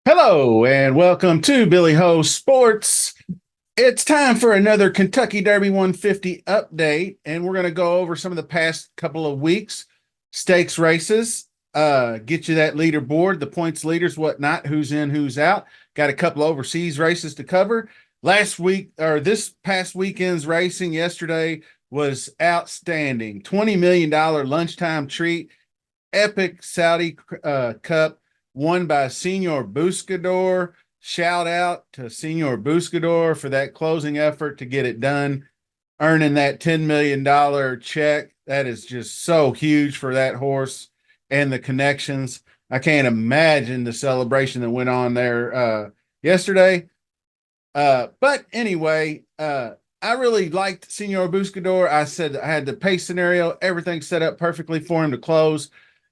Hello and welcome to Billy Ho Sports. It's time for another Kentucky Derby 150 update, and we're going to go over some of the past couple of weeks stakes races, get you that leaderboard, the points leaders, whatnot, who's in, who's out. Got a couple of overseas races to cover. Last week, or this past weekend's racing yesterday was outstanding. $20 million lunchtime treat, epic Saudi Cup won by Senor Buscador. Shout out to Senor Buscador for that closing effort to get it done, earning that $10 million check. That is just so huge for that horse and the connections. I can't imagine the celebration that went on there yesterday. But anyway, I really liked Senor Buscador. I said I had the pace scenario, everything set up perfectly for him to close.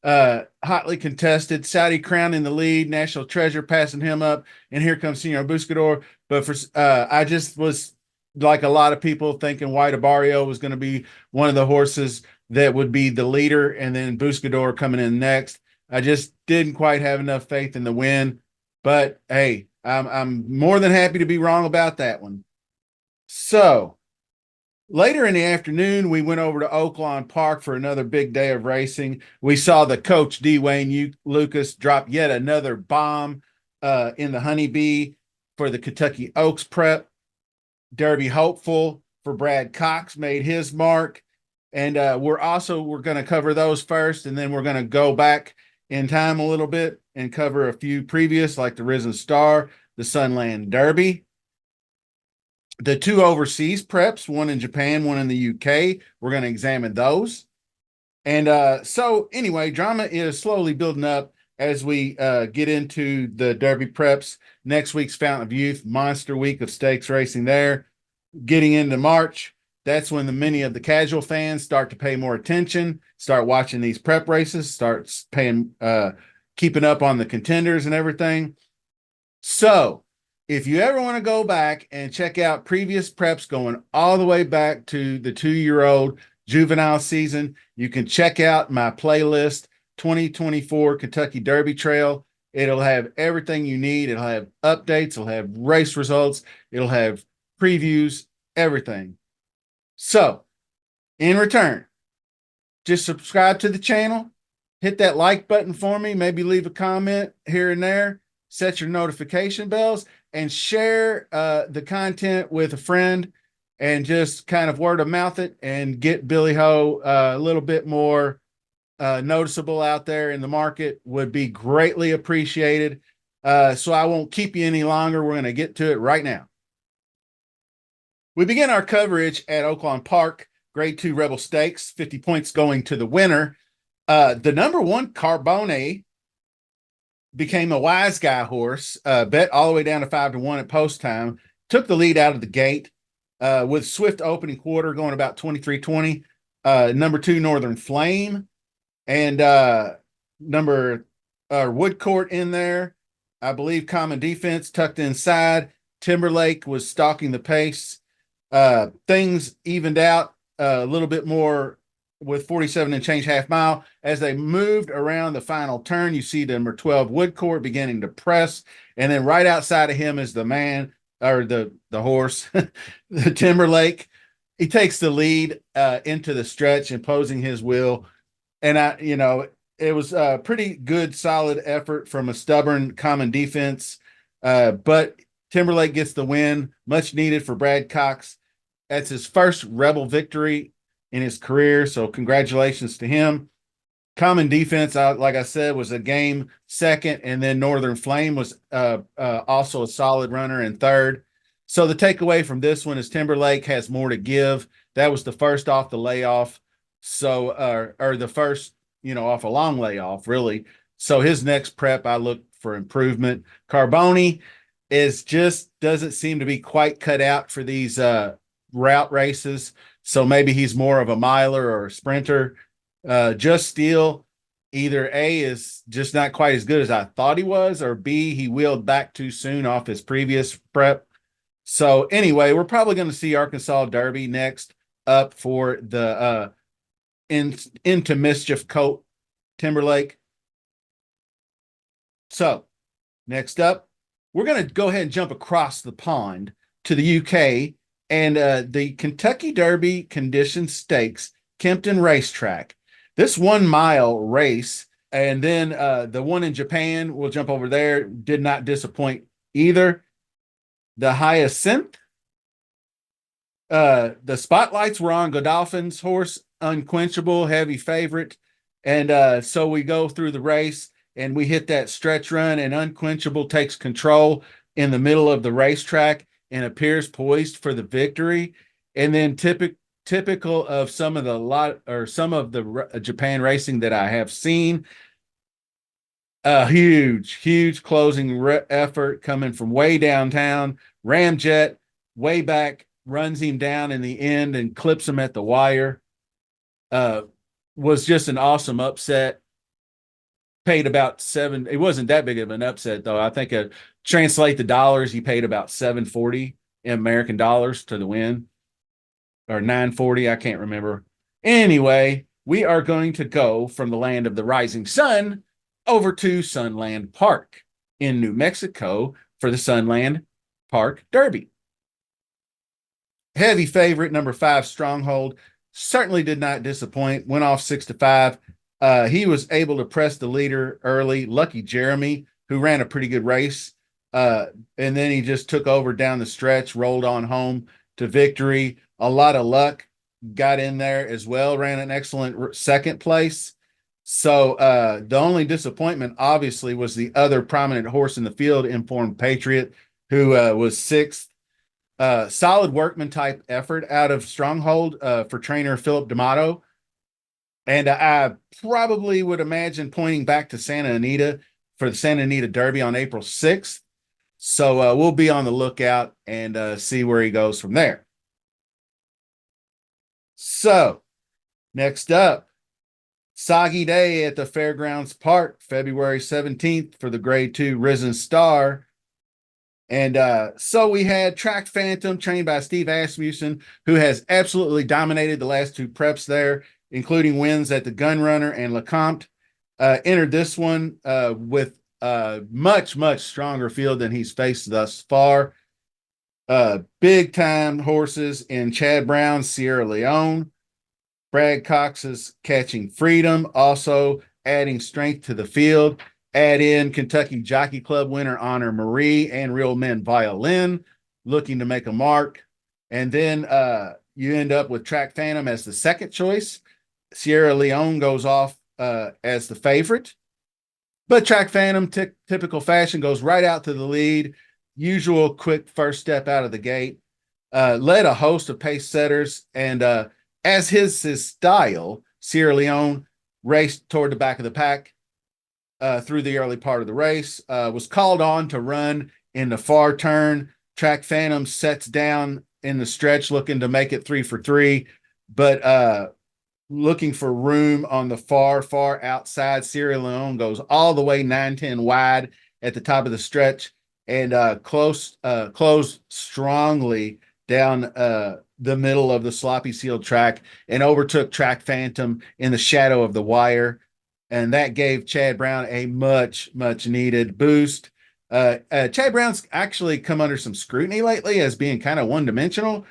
Hotly contested, Saudi Crown in the lead, National Treasure passing him up, and here comes Senor Buscador. But for I just was like a lot of people thinking White Barrio was going to be one of the horses that would be the leader, and then Buscador coming in next. I just didn't quite have enough faith in the win, but hey, I'm more than happy to be wrong about that one. So later in the afternoon, we went over to Oaklawn Park for another big day of racing. We saw the coach, D. Wayne Lucas, drop yet another bomb in the Honeybee for the Kentucky Oaks prep. Derby hopeful for Brad Cox made his mark. And we're going to cover those first, and then we're going to go back in time a little bit and cover a few previous, like the Risen Star, the Sunland Derby, the two overseas preps, one in Japan, one in the UK. We're going to examine those. And so anyway, drama is slowly building up as we get into the Derby preps. Next week's Fountain of Youth, monster week of stakes racing there. Getting into March, that's when many of the casual fans start to pay more attention, start watching these prep races, start paying, keeping up on the contenders and everything. So if you ever want to go back and check out previous preps going all the way back to the 2-year-old juvenile season, you can check out my playlist, 2024 Kentucky Derby Trail. It'll have everything you need. It'll have updates. It'll have race results. It'll have previews, everything. So in return, just subscribe to the channel, hit that like button for me, maybe leave a comment here and there, set your notification bells, and share the content with a friend, and just kind of word of mouth it and get Billy Ho a little bit more noticeable out there in the market would be greatly appreciated. So I won't keep you any longer. We're going to get to it right now. We begin our coverage at Oaklawn Park, Grade 2 Rebel Stakes, 50 points going to the winner. The number one Carbone became a wise guy horse, bet all the way down to 5-1 at post time, took the lead out of the gate with swift opening quarter going about 23-20. Number 2 Northern Flame and number Woodcourt in there. I believe Common Defense tucked inside. Timberlake was stalking the pace. Things evened out a little bit more with 47 and change half mile. As they moved around the final turn, you see number 12 Woodcourt beginning to press, and then right outside of him is the man, or the horse, the Timberlake. He takes the lead into the stretch, imposing his will. And it was a pretty good, solid effort from a stubborn Common Defense. But Timberlake gets the win, much needed for Brad Cox. That's his first Rebel victory in his career, so congratulations to him. Common Defense, like I said, was a game second, and then Northern Flame was also a solid runner in third. So the takeaway from this one is Timberlake has more to give. That was the first off the layoff, so or the first, off a long layoff, really. So his next prep, I look for improvement. Carbone doesn't seem to be quite cut out for these route races. So maybe he's more of a miler or a sprinter. Just Steel either A is just not quite as good as I thought he was, or B, he wheeled back too soon off his previous prep. So anyway, we're probably going to see Arkansas Derby next up for the into mischief coat Timberlake. So next up, we're going to go ahead and jump across the pond to the UK and the Kentucky Derby Condition Stakes, Kempton Racetrack. This 1 mile race, and then the one in Japan, we'll jump over there, did not disappoint either. The Hyacinth, the spotlights were on Godolphin's horse, Unquenchable, heavy favorite. And so we go through the race and we hit that stretch run, and Unquenchable takes control in the middle of the racetrack and appears poised for the victory. And then typical of some of the Japan racing that I have seen, a huge closing effort coming from way downtown. Ramjet way back runs him down in the end and clips him at the wire. Was just an awesome upset. Paid about seven. It wasn't that big of an upset though. I think translate the dollars, he paid about 740 American dollars to the win, or 940. I can't remember. Anyway, we are going to go from the land of the rising sun over to Sunland Park in New Mexico for the Sunland Park Derby. Heavy favorite, number 5, Stronghold, certainly did not disappoint. Went off 6-5. He was able to press the leader early. Lucky Jeremy, who ran a pretty good race. And then he just took over down the stretch, rolled on home to victory. A lot of luck, got in there as well, ran an excellent second place. So the only disappointment, obviously, was the other prominent horse in the field, Informed Patriot, who was 6th. Solid workman type effort out of Stronghold for trainer Philip D'Amato. And I probably would imagine pointing back to Santa Anita for the Santa Anita Derby on April 6th. So we'll be on the lookout and see where he goes from there. So next up, Soggy Day at the Fairgrounds Park, February 17th for the Grade 2 Risen Star. And so we had Track Phantom, trained by Steve Asmussen, who has absolutely dominated the last 2 preps there, including wins at the Gunrunner and LeCompte. Entered this one with a much stronger field than he's faced thus far. Big time horses in Chad Brown's Sierra Leone. Brad Cox's Catching Freedom, also adding strength to the field. Add in Kentucky Jockey Club winner Honor Marie and Real Men Violin, looking to make a mark. And then you end up with Track Phantom as the second choice. Sierra Leone goes off as the favorite. But Track Phantom, typical fashion, goes right out to the lead. Usual quick first step out of the gate. Led a host of pace setters. And as his style, Sierra Leone raced toward the back of the pack through the early part of the race. Was called on to run in the far turn. Track Phantom sets down in the stretch looking to make it 3 for 3. But looking for room on the far outside. Sierra Leone goes all the way 9-10 wide at the top of the stretch and closed strongly down the middle of the sloppy sealed track and overtook Track Phantom in the shadow of the wire. And that gave Chad Brown a much needed boost. Chad Brown's actually come under some scrutiny lately as being kind of one-dimensional.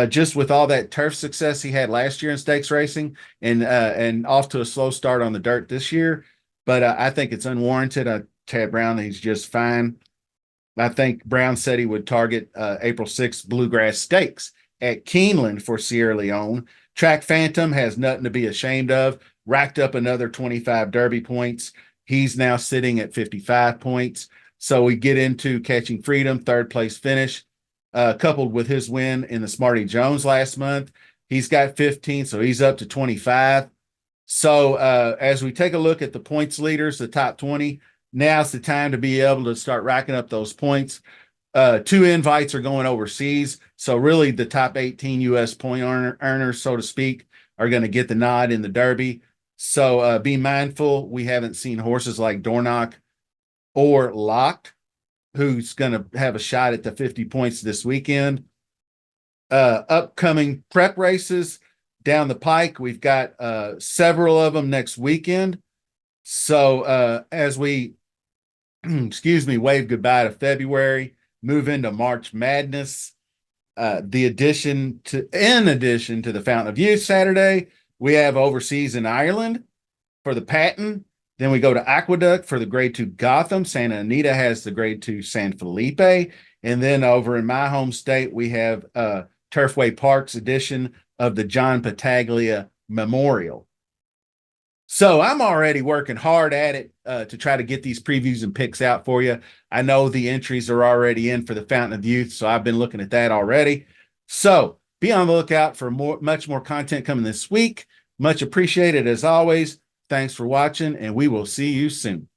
Just with all that turf success he had last year in stakes racing and off to a slow start on the dirt this year. But I think it's unwarranted. Chad Brown, he's just fine. I think Brown said he would target April 6th Bluegrass Stakes at Keeneland for Sierra Leone. Track Phantom has nothing to be ashamed of. Racked up another 25 Derby points. He's now sitting at 55 points. So we get into Catching Freedom, 3rd place finish. Coupled with his win in the Smarty Jones last month, he's got 15, so he's up to 25. So as we take a look at the points leaders, the top 20, now's the time to be able to start racking up those points. 2 invites are going overseas, so really the top 18 U.S. point earners, so to speak, are going to get the nod in the Derby. So be mindful. We haven't seen horses like Dornoch or Locked, who's going to have a shot at the 50 points this weekend. Upcoming prep races down the pike. We've got several of them next weekend. So as we, excuse me, wave goodbye to February, move into March Madness. In addition to the Fountain of Youth Saturday, we have overseas in Ireland for the Patten. Then we go to Aqueduct for the Grade 2 Gotham. Santa Anita has the Grade 2 San Felipe. And then over in my home state, we have Turfway Park's edition of the John Battaglia Memorial. So I'm already working hard at it to try to get these previews and picks out for you. I know the entries are already in for the Fountain of Youth, so I've been looking at that already. So be on the lookout for much more content coming this week. Much appreciated as always. Thanks for watching, and we will see you soon.